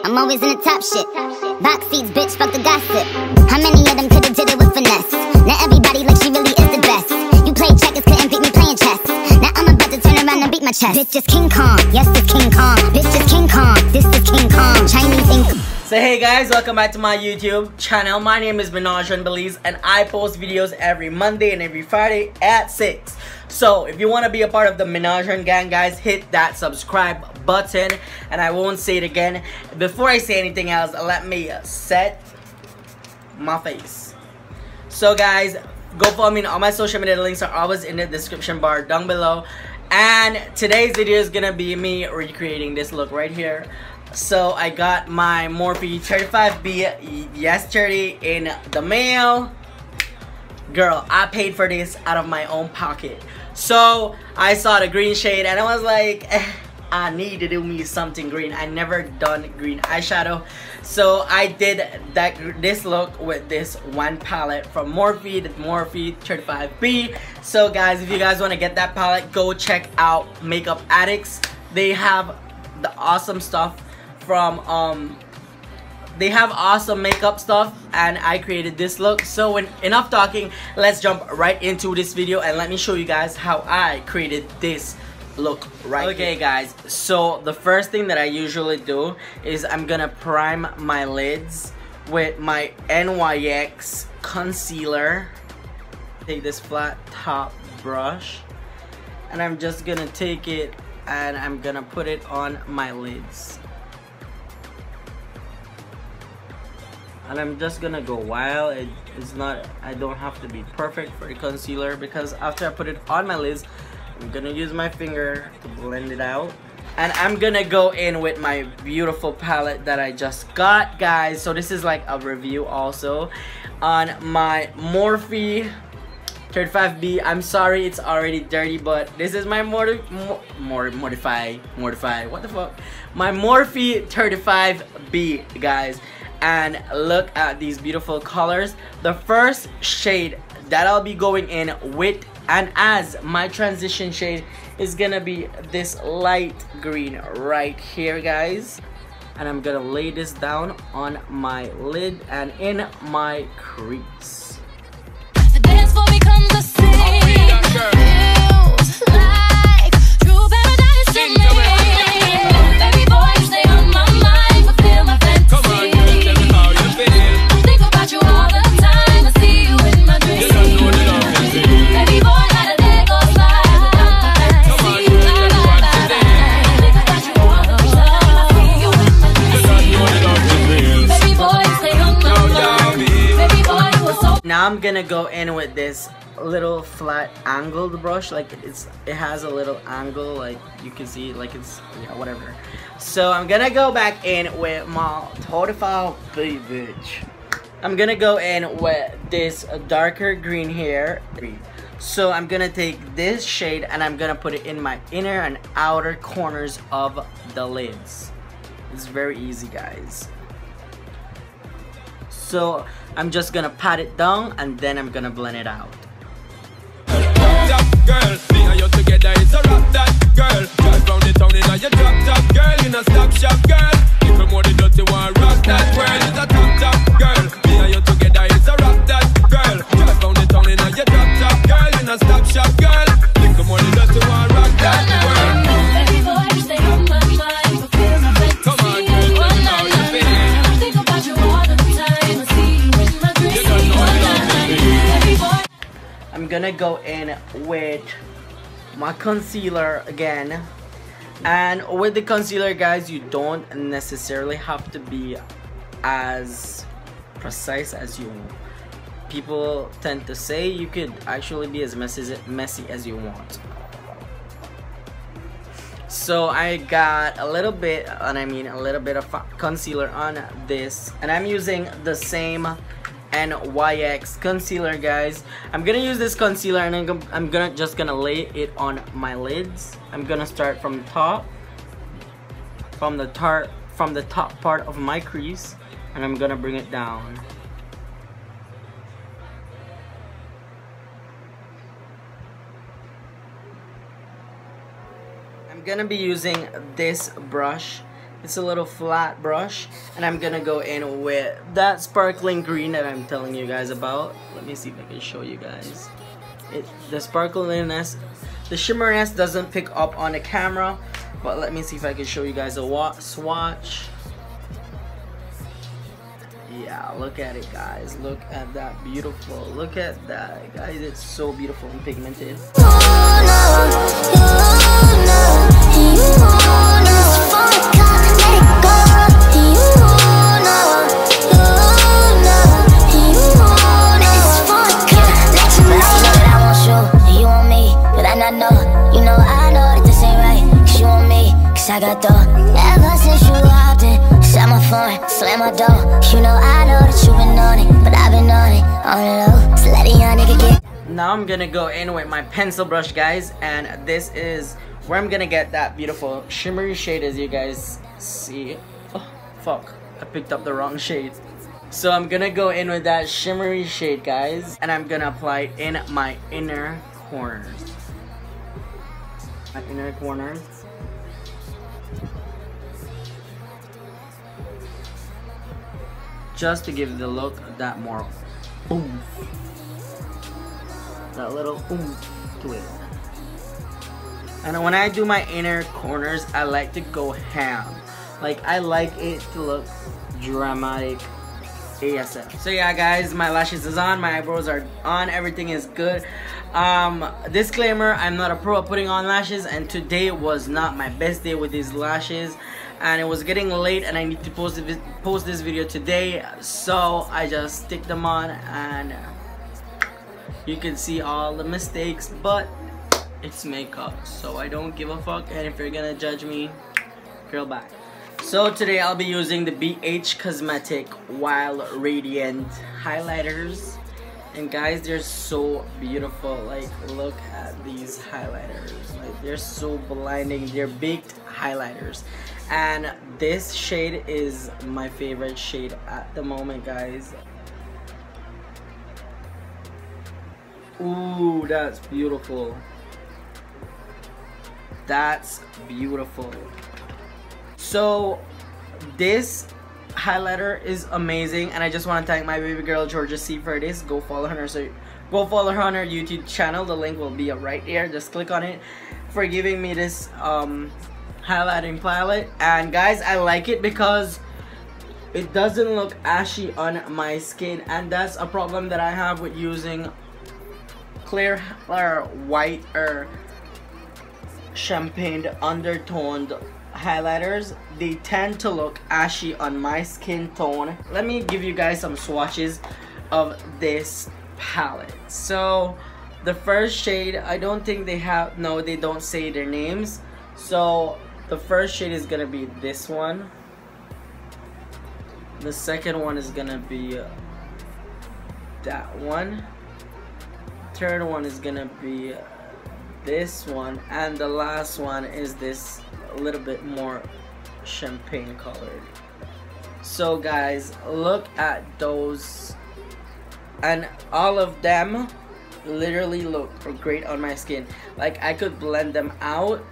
I'm always in the top shit. Box seats, bitch, fuck the gossip. How many of them could've did it with finesse? Now everybody like she really is the best. You played checkers, couldn't beat me playing chess. Now I'm about to turn around and beat my chest. Bitch is King Kong, yes, this King Kong. Bitch is King Kong, this is King Kong. Chinese ink. So hey guys, welcome back to my YouTube channel. My name is MinajRun Belize and I post videos every Monday and every Friday at 6. So if you want to be a part of the MinajRun gang, guys, hit that subscribe button. And I won't say it again. Before I say anything else, let me set my face. So guys, go follow me on all my social media. The links are always in the description bar down below. And today's video is gonna be me recreating this look right here. So I got my Morphe 35B yesterday in the mail. Girl, I paid for this out of my own pocket. So I saw the green shade and I was like, I need to do me something green. I never done green eyeshadow. So I did this look with this one palette from Morphe, the Morphe 35B. So guys, if you guys want to get that palette, go check out Makeup Addicts. They have the awesome stuff from they have awesome makeup stuff, and I created this look. So enough talking, let's jump right into this video and let me show you guys how I created this look right here. Guys, so the first thing that I usually do is I'm gonna prime my lids with my NYX concealer. Take this flat top brush and I'm just gonna take it and I'm gonna put it on my lids. And I'm just gonna go wild. I don't have to be perfect for the concealer, because after I put it on my lids, I'm gonna use my finger to blend it out. And I'm gonna go in with my beautiful palette that I just got, guys. So this is like a review also on my Morphe 35B. I'm sorry it's already dirty, but this is my Morphe, what the fuck? My Morphe 35B, guys. And look at these beautiful colors. The first shade that I'll be going in with and as my transition shade is gonna be this light green right here, guys. And I'm gonna lay this down on my lid and in my crease. The dance floor becomes a scene. Feels like true paradise to me. Baby boy, you stay on my mind, fulfill my fantasy. I think about you all the time. I see you in my dreams. Baby boy, not a day goes by without my fantasy. I think about you all the time. I see you in my dreams. Baby boy, you stay on my mind. Baby boy, you are so. Now I'm gonna go in with this little flat angled brush. Like it has a little angle, like you can see, like it's, yeah, whatever. So I'm gonna go back in with my 35B bitch. I'm gonna go in with this darker green here. So I'm gonna take this shade and I'm gonna put it in my inner and outer corners of the lids. It's very easy, guys. So I'm just gonna pat it down and then I'm gonna blend it out. Girl, me and you together is a rock that girl. Just round the town in a your drop top girl. In a stop shop girl. If you more the dirty one, rock that world is a top top girl. Me and you together is a rock that girl. Just round the town in a your drop top girl. In a stop shop girl. If you more the dirty one, rock that world. Baby boy, you stay on my mind, fulfill my fantasy. Come on, girl, tell me how you feel. I think about you all the time. I see you in my dreams. You don't know the Baby boy. I'm gonna go in with my concealer again. And with the concealer, guys, you don't necessarily have to be as precise as you people tend to say. You could actually be as messy as you want. So I got a little bit, and I mean a little bit of concealer on this, and I'm using the same NYX concealer, guys. I'm gonna use this concealer and I'm just gonna lay it on my lids. I'm gonna start from the top, from the top part of my crease, and I'm gonna bring it down. I'm gonna be using this brush It's a little flat brush, and I'm gonna go in with that sparkling green that I'm telling you guys about. Let me see if I can show you guys. The sparkliness, the shimmeriness doesn't pick up on the camera, but let me see if I can show you guys a swatch. Yeah, look at it, guys. Look at that, beautiful. Look at that, guys. It's so beautiful and pigmented. I got dough. Ever since you walked in, set my phone, slam my door. You know I know that you been on it, but I've been on it, on the low. So let a young nigga get. Now I'm gonna go in with my pencil brush, guys, and this is where I'm gonna get that beautiful shimmery shade, as you guys see. Oh, fuck, I picked up the wrong shade. So I'm gonna go in with that shimmery shade, guys, and I'm gonna apply it in my inner corners. My inner corners. Just to give the look that more oomph, that little oomph to it. And when I do my inner corners, I like to go ham. Like, I like it to look dramatic ASF. So yeah, guys, my lashes is on, my eyebrows are on, everything is good. Disclaimer, I'm not a pro at putting on lashes, and today was not my best day with these lashes. And it was getting late and I need to post this video today, so I just stick them on, and you can see all the mistakes, but it's makeup, so I don't give a fuck. And if you're gonna judge me, girl, back. So today I'll be using the BH Cosmetic Wild Radiant highlighters, and guys, they're so beautiful. Like, look at these highlighters, like, they're so blinding. They're baked highlighters. And this shade is my favorite shade at the moment, guys. Ooh, that's beautiful. That's beautiful. So this highlighter is amazing, and I just want to thank my baby girl Georgia C for this. Go follow her on her YouTube channel. The link will be right here. Just click on it, for giving me this highlighting palette. And guys, I like it because it doesn't look ashy on my skin, and that's a problem that I have with using clear or white or champagne undertoned highlighters. They tend to look ashy on my skin tone. Let me give you guys some swatches of this palette. So the first shade, I don't think they have, no, they don't say their names. So the first shade is gonna be this one. The second one is gonna be that one. Third one is gonna be this one, and the last one is this a little bit more champagne colored. So guys, look at those, and all of them literally look great on my skin. Like, I could blend them out.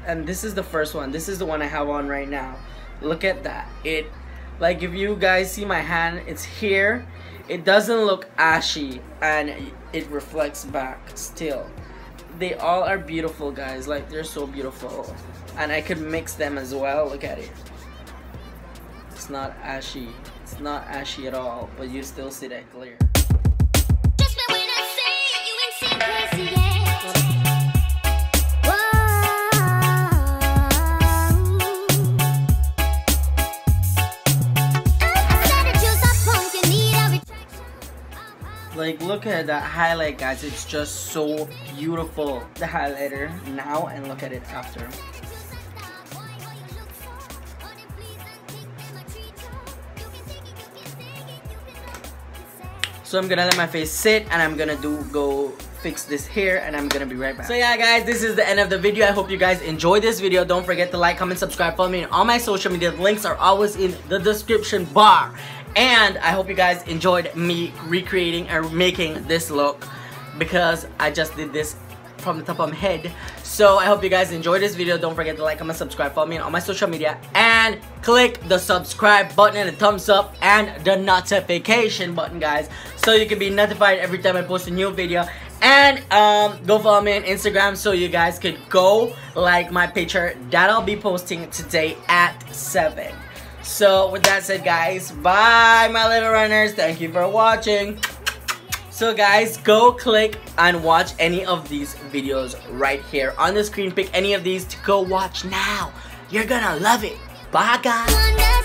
And this is the first one. This is the one I have on right now. Look at that. It, like, if you guys see my hand, it's here. It doesn't look ashy, and it reflects back still. They all are beautiful, guys. Like, they're so beautiful. And I could mix them as well. Look at it. It's not ashy. It's not ashy at all, but you still see that clear. Just been waiting to see you ain't seen crazy yet. Like, look at that highlight, guys. It's just so beautiful. The highlighter now, and look at it after. So I'm gonna let my face sit, and I'm gonna go fix this hair, and I'm gonna be right back. So yeah, guys, this is the end of the video. I hope you guys enjoyed this video. Don't forget to like, comment, subscribe, follow me on all my social media. The links are always in the description bar. And I hope you guys enjoyed me recreating or making this look, because I just did this from the top of my head. So I hope you guys enjoyed this video. Don't forget to like, comment, subscribe, follow me on all my social media, and click the subscribe button and the thumbs up and the notification button, guys, so you can be notified every time I post a new video. And go follow me on Instagram so you guys could go like my picture that I'll be posting today at 7. So with that said, guys, bye my little runners. Thank you for watching. So guys, go click and watch any of these videos right here on the screen. Pick any of these to go watch now. You're gonna love it. Bye guys.